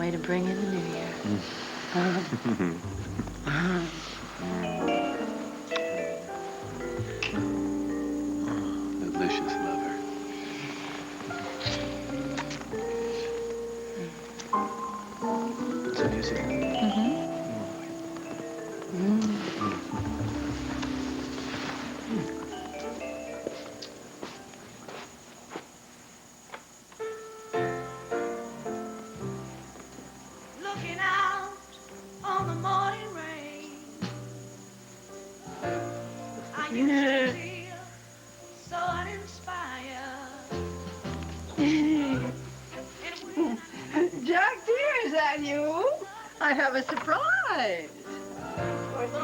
way to bring in the new year. Delicious lover. So easy. Looking out on the morning rain, I used to feel so uninspired. Jack, dear, is that you? I have a surprise.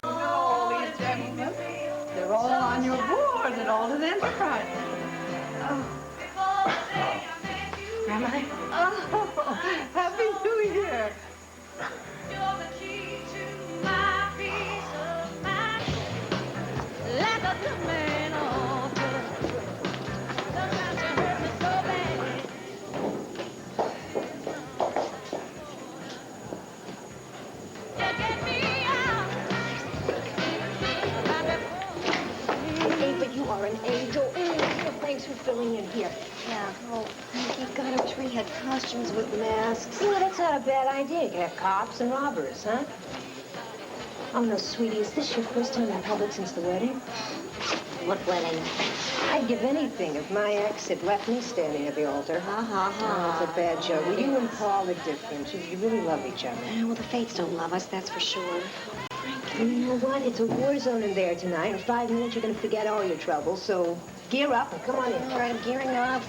All these gentlemen, they're all on your board at Alden Enterprises. Grandmother? Oh, Happy New Year. You're the key to my peace of mind. Like a good man often. Sometimes you hurt me so bad. You get me out. Hey, but you are an angel. Thanks for filling in here. Yeah, well, thank God, I wish we had costumes with masks. Well, that's not a bad idea. You can have cops and robbers, huh? Oh, no, sweetie, is this your first time in public since the wedding? What wedding? I'd give anything if my ex had left me standing at the altar. Oh, it's a bad joke. Well, you and Paul are different. You really love each other. Well, the Fates don't love us, that's for sure. And you know what? It's a war zone in there tonight. In 5 minutes, you're going to forget all your troubles. So gear up and come on in. All right, I'm gearing up.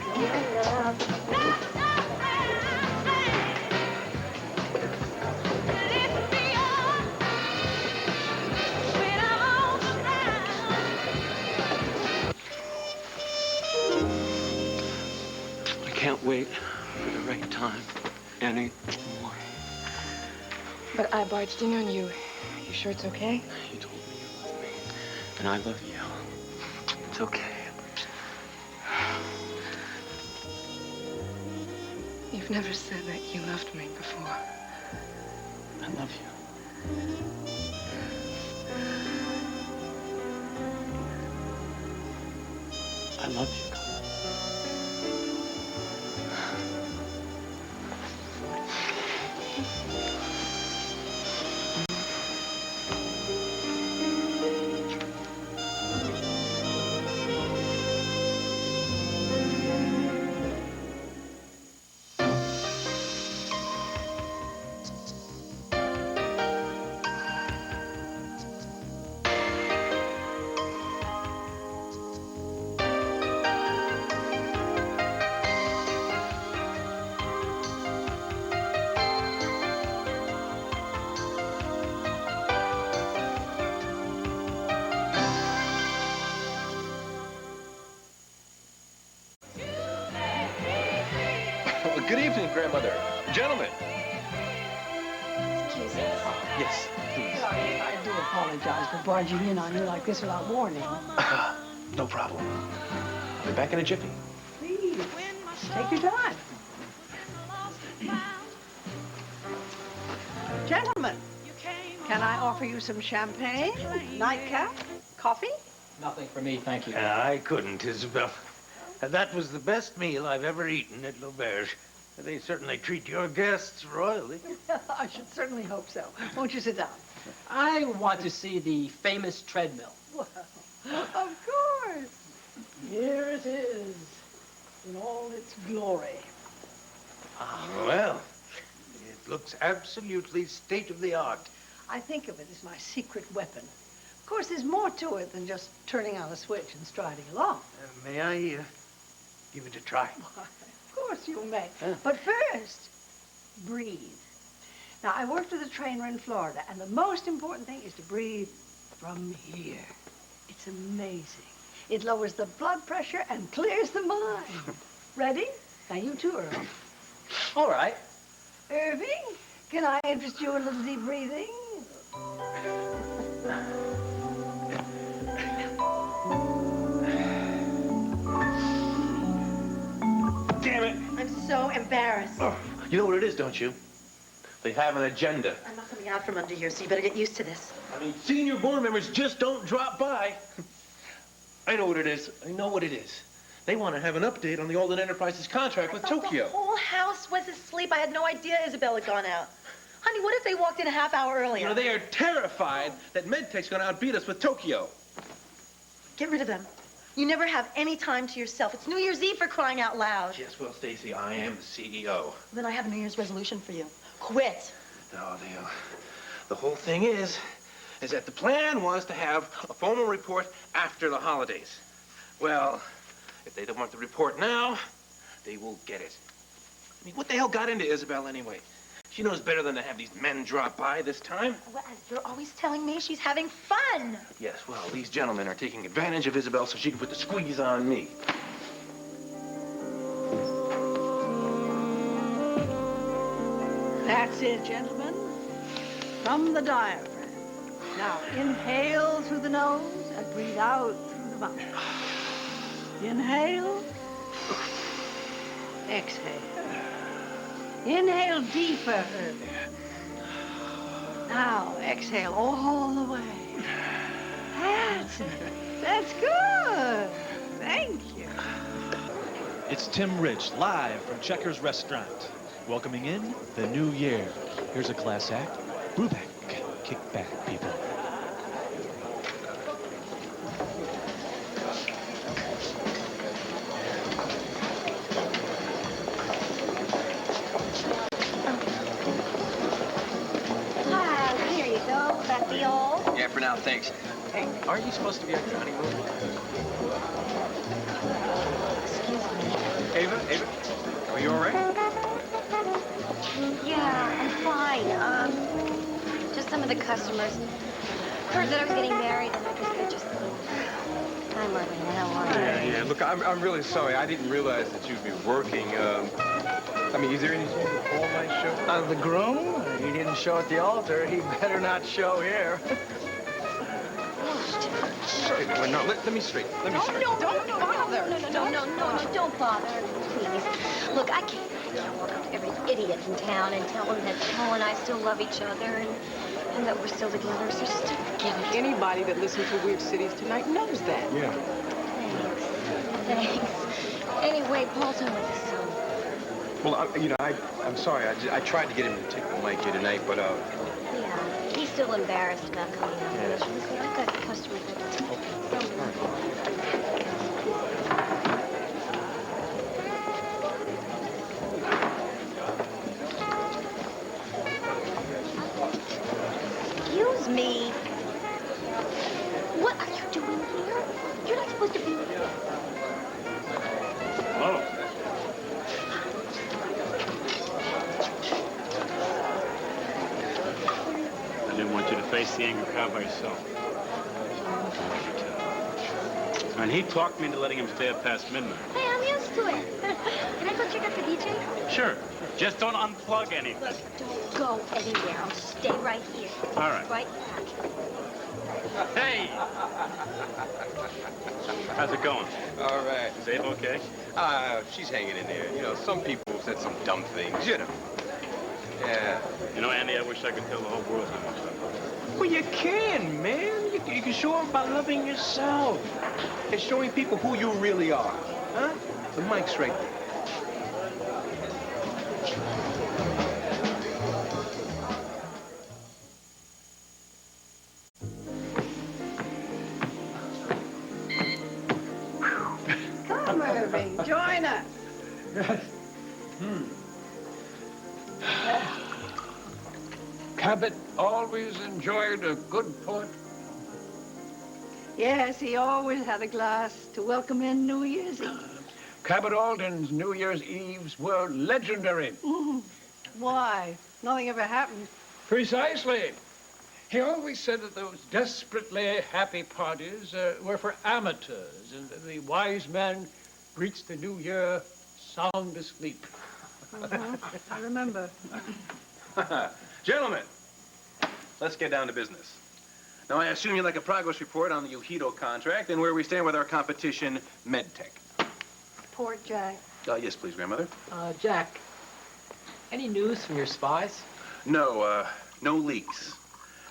I can't wait for the right time anymore. But I barged in on you. You sure it's okay? You told me you love me, and I love you. It's okay. You've never said that you loved me before. I love you. I love you. Good evening, Grandmother. Gentlemen. Excuse us. Yes, please. I do apologize for barging in on you like this without warning. No problem. I'll be back in a jiffy. Please, take your time. Gentlemen, can I offer you some champagne, nightcap, coffee? Nothing for me, thank you. I couldn't, Isabelle. That was the best meal I've ever eaten at L'Auberge. They certainly treat your guests royally. I should certainly hope so. Won't you sit down? I want to see the famous treadmill. Well, of course. Here it is, in all its glory. Well, it looks absolutely state-of-the-art. I think of it as my secret weapon. Of course, there's more to it than just turning on a switch and striding along. May I give it a try? Of course you may. But first, breathe. Now, I worked with a trainer in Florida, and the most important thing is to breathe from here. It's amazing. It lowers the blood pressure and clears the mind. Ready? Now, you too, Earl. All right. Irving, can I interest you in a little deep breathing? Damn it! I'm so embarrassed. Oh, you know what it is, don't you? They have an agenda. I'm not coming out from under here, so you better get used to this. I mean, senior board members just don't drop by. I know what it is. I know what it is. They want to have an update on the Alden Enterprises contract with Tokyo. The whole house was asleep. I had no idea Isabelle had gone out. Honey, what if they walked in a half hour earlier? You know, they are terrified that MedTech's going to outbeat us with Tokyo. Get rid of them. You never have any time to yourself. It's New Year's Eve, for crying out loud. Yes, well, Stacey, I am the CEO. Then I have a New Year's resolution for you. Quit. No, the whole thing is that the plan was to have a formal report after the holidays. Well, if they don't want the report now, they will get it. I mean, what the hell got into Isabelle anyway? She knows better than to have these men drop by this time. Well, you're always telling me she's having fun. Yes, well, these gentlemen are taking advantage of Isabelle so she can put the squeeze on me. That's it, gentlemen. From the diaphragm. Now, inhale through the nose and breathe out through the mouth. Inhale. Exhale. Inhale deeper. Now, exhale all the way. That's it. That's good. Thank you. It's Tim Rich, live from Checkers Restaurant, welcoming in the new year. Here's a class act. Brubeck, kick back, people. Here you go. That be all? Yeah, for now, thanks. Hey, aren't you supposed to be at your honeymoon? Excuse me. Ava, are you all right? Yeah, I'm fine. Just some of the customers heard that I was getting married, and I guess they're just I'm working now. Yeah. Look, I'm really sorry. I didn't realize that you'd be working. I mean, is there any chance that Paul might show? The groom? He didn't show at the altar. He better not show here. Sorry, no, let me straight. Let me straight. No, don't bother. No, don't bother. Please. Look, I can't walk up to every idiot in town and tell them that Paul and I still love each other and that we're still together. So just forget it. Anybody that listens to Weird Cities tonight knows that. Yeah. Thanks. Anyway, Paul's home with his son. Well, I'm sorry. I tried to get him to take the mic here tonight, but Yeah, he's still embarrassed about coming out. Yeah. Listen, I've got customers that Excuse me. What are you doing here? You're not supposed to be here. Oh. I didn't want you to face the angry crowd by yourself. And he talked me into letting him stay up past midnight. Hey, I'm used to it. Can I go check out the DJ? Sure. Just don't unplug anything. Look, don't go anywhere. I'll stay right here. All right. Right back. Hey! How's it going? all right. Is Abe okay? She's hanging in there. You know, some people said some dumb things, you know. Yeah. You know, Andy, I wish I could tell the whole world how much I love you. Well, you can, man. You can show them by loving yourself and showing people who you really are. Huh? The mic's right there. Come, Irving, join us. Cabot always enjoyed a good port. Yes, he always had a glass to welcome in New Year's Eve. Cabot Alden's New Year's Eves were legendary. Why? Nothing ever happened. Precisely. He always said that those desperately happy parties were for amateurs, and the wise man greets the new year sound asleep. I remember. Gentlemen, let's get down to business. Now, I assume you'd like a progress report on the Uhido contract and where we stand with our competition, MedTech. Poor Jack. Yes, please, grandmother. Jack, any news from your spies? No leaks.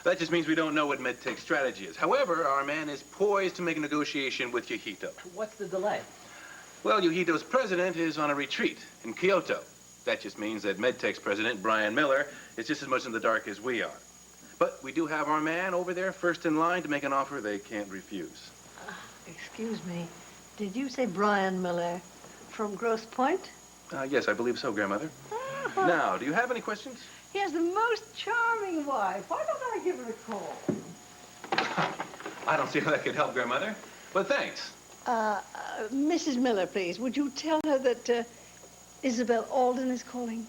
That just means we don't know what MedTech's strategy is. However, our man is poised to make a negotiation with Yojito. What's the delay? Well, Yojito's president is on a retreat in Kyoto. That just means that MedTech's president, Brian Miller, is just as much in the dark as we are. But we do have our man over there first in line to make an offer they can't refuse. Excuse me. Did you say Brian Miller from Grosse Pointe? Yes, I believe so, Grandmother. Now, do you have any questions? He has the most charming wife. Why don't I give her a call? I don't see how that could help, Grandmother, but thanks. Mrs. Miller, please, would you tell her that Isabelle Alden is calling?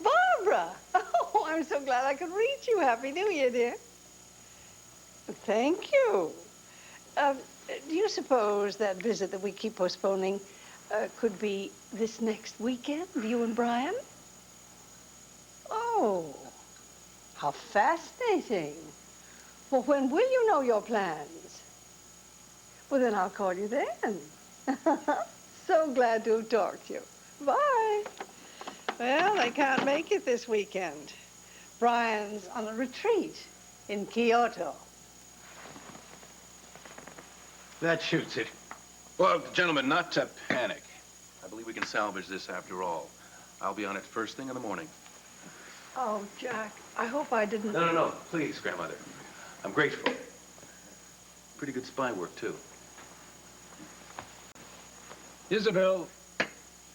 Barbara! Oh, I'm so glad I could reach you. Happy New Year, dear. Thank you. Do you suppose that visit that we keep postponing could be this next weekend, you and Brian? Oh, how fascinating. Well, when will you know your plans? Well, then I'll call you then. So glad to have talked to you. Bye. Well, they can't make it this weekend. Brian's on a retreat in Kyoto. That shoots it. Well, gentlemen, not to panic. I believe we can salvage this after all. I'll be on it first thing in the morning. Oh, Jack, I hope I didn't... No. Please, Grandmother. I'm grateful. Pretty good spy work, too. Isabelle,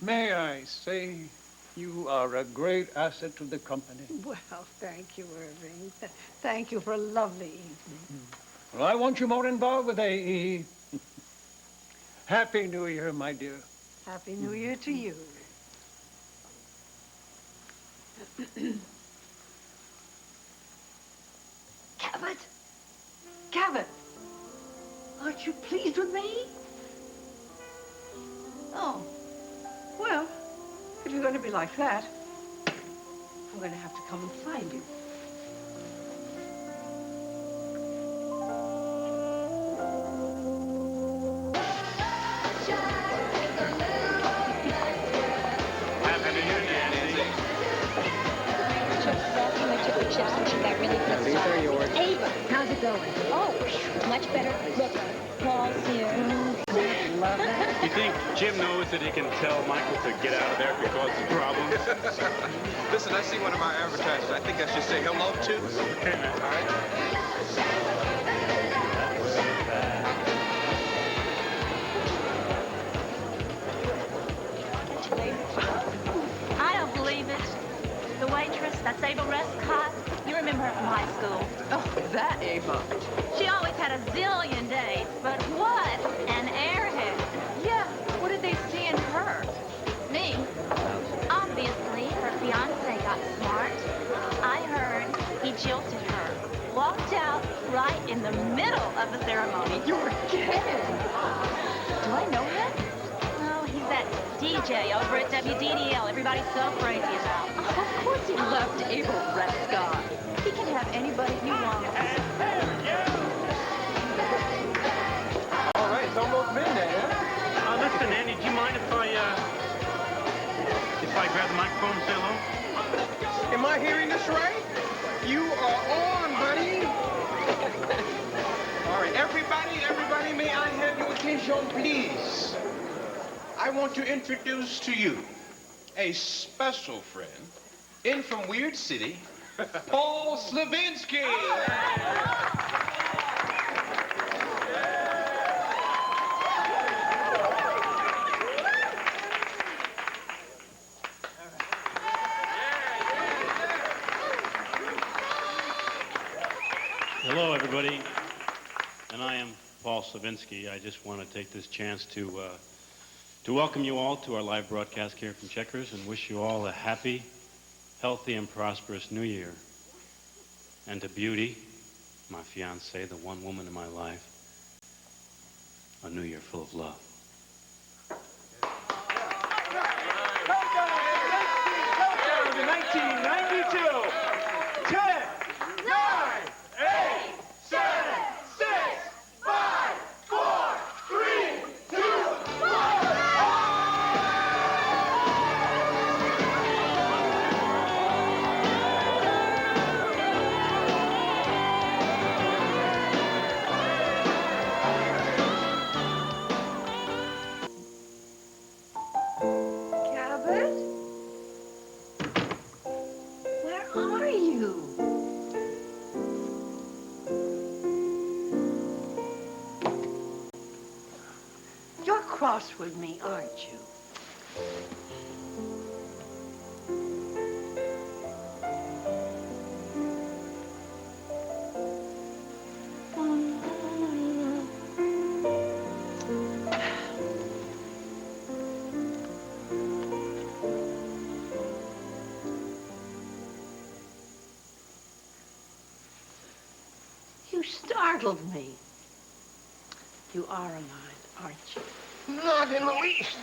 may I say you are a great asset to the company. Well, thank you, Irving. Thank you for a lovely evening. Well, I want you more involved with AE. Happy New Year, my dear. Happy New Year to you. Cabot! Cabot! Aren't you pleased with me? Oh. Well, if you're going to be like that, I'm going to have to come and find you. These are yours. Ava, how's it going? Oh, much better. Look, Paul's here. Love that. You think Jim knows that he can tell Michael to get out of there if he causes problems? Listen, I see one of my advertisers. I think I should say hello, too. Okay, man. All right? I don't believe it. The waitress, that's Ava Rescott. You remember her from high school. Oh, that Ava. She always had a zillion dates, but what an airhead. Yeah, what did they see in her? Me. Obviously, her fiancé got smart. I heard he jilted her. Walked out right in the middle of the ceremony. You're kidding. Do I know him? Oh, he's that DJ over at WDDL everybody's so crazy about. Oh, of course he left Ava Rescott. He can have anybody he wants. All right, it's almost midnight, huh? Listen, Andy, do you mind if I grab the microphone and say hello? Am I hearing this right? You are on, buddy. All right, everybody, may I have your attention, please? I want to introduce to you a special friend in from Weird City, Paul Slavinsky. Hello, everybody. And I am Paul Slavinsky. I just want to take this chance to welcome you all to our live broadcast here from Checkers and wish you all a happy, healthy, and prosperous New Year. And to Beauty, my fiancée, the one woman in my life, a New Year full of love. Countdown to 1992. 10, 9, 8, 7, 6, 5, 4, 3, 2, 1. cross with me, aren't you? You startled me. You are a mine, aren't you? Not in the least.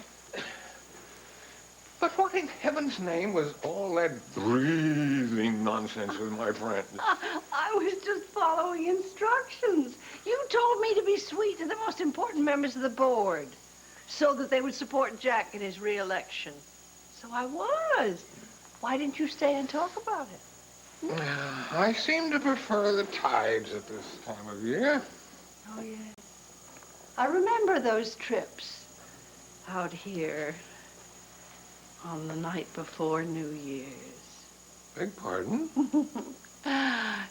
But what in heaven's name was all that breathing nonsense with my friend? I was just following instructions. You told me to be sweet to the most important members of the board so that they would support Jack in his re-election. So I was. Why didn't you stay and talk about it? I seem to prefer the tides at this time of year. Oh, yes. I remember those trips out here on the night before New Year's. Beg pardon?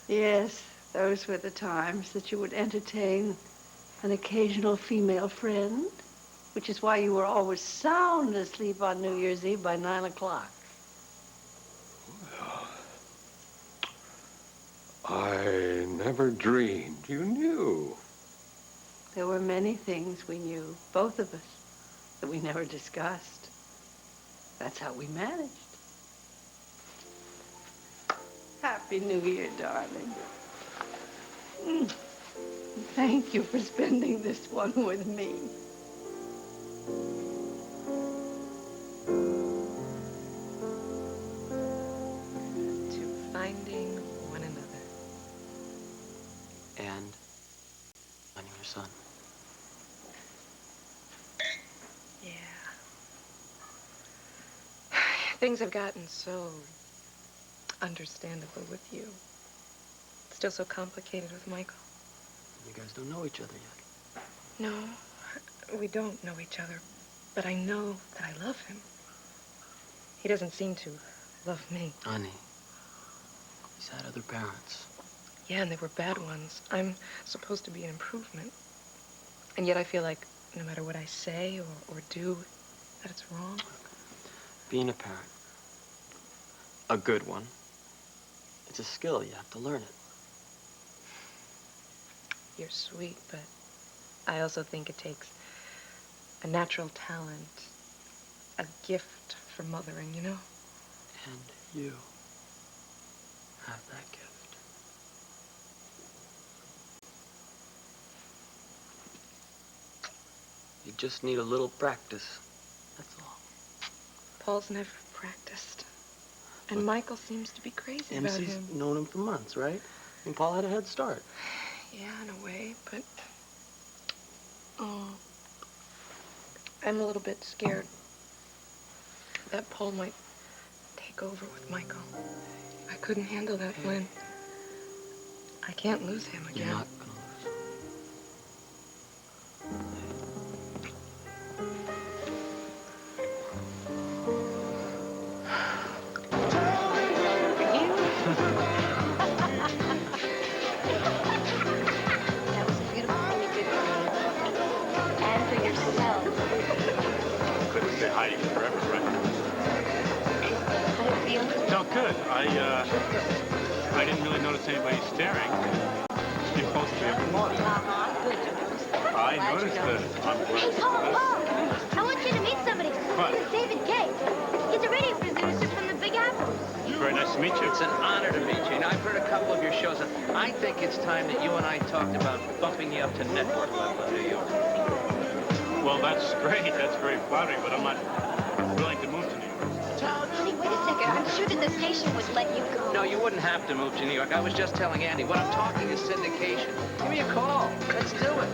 Yes, those were the times that you would entertain an occasional female friend, which is why you were always sound asleep on New Year's Eve by 9 o'clock. I never dreamed you knew. There were many things we knew, both of us, that we never discussed. That's how we managed. Happy New Year, darling. Thank you for spending this one with me. To finding one another. And finding your son. Yeah. Things have gotten so understandable with you. Still so complicated with Michael. You guys don't know each other yet. No, we don't know each other, but I know that I love him. He doesn't seem to love me. Honey, he's had other parents. Yeah, and they were bad ones. I'm supposed to be an improvement. And yet I feel like no matter what I say or do, that it's wrong. Being a parent, a good one, it's a skill. You have to learn it. You're sweet, but I also think it takes a natural talent, a gift for mothering, you know? And you have that gift. You just need a little practice. That's all. Paul's never practiced. And Michael seems to be crazy about MC's him. known him for months, right? And Paul had a head start. Yeah, in a way, but... I'm a little bit scared that Paul might take over with Michael. I couldn't handle that, Flynn. I can't lose him again. You're not gonna lose. That was a beautiful thing you did for me. And for yourself. Couldn't stay hiding forever, right? How do you feel? No, good. I didn't really notice anybody staring. You're supposed to be up in water. Good, you noticed that. I noticed that. I'm Hey, Paul, I want you to meet somebody. What? This is David Kay. He's a radio producer from the Big Apple. Very nice to meet you. It's an honor to meet you. And I've heard a couple of your shows, and I think it's time that you and I talked about bumping you up to network level in New York. Well, that's great. That's very flattering, but I'm not willing to move to New York. Honey, wait a second. I'm sure that the station would let you go. No, you wouldn't have to move to New York. I was just telling Andy. What I'm talking is syndication. Give me a call. Let's do it.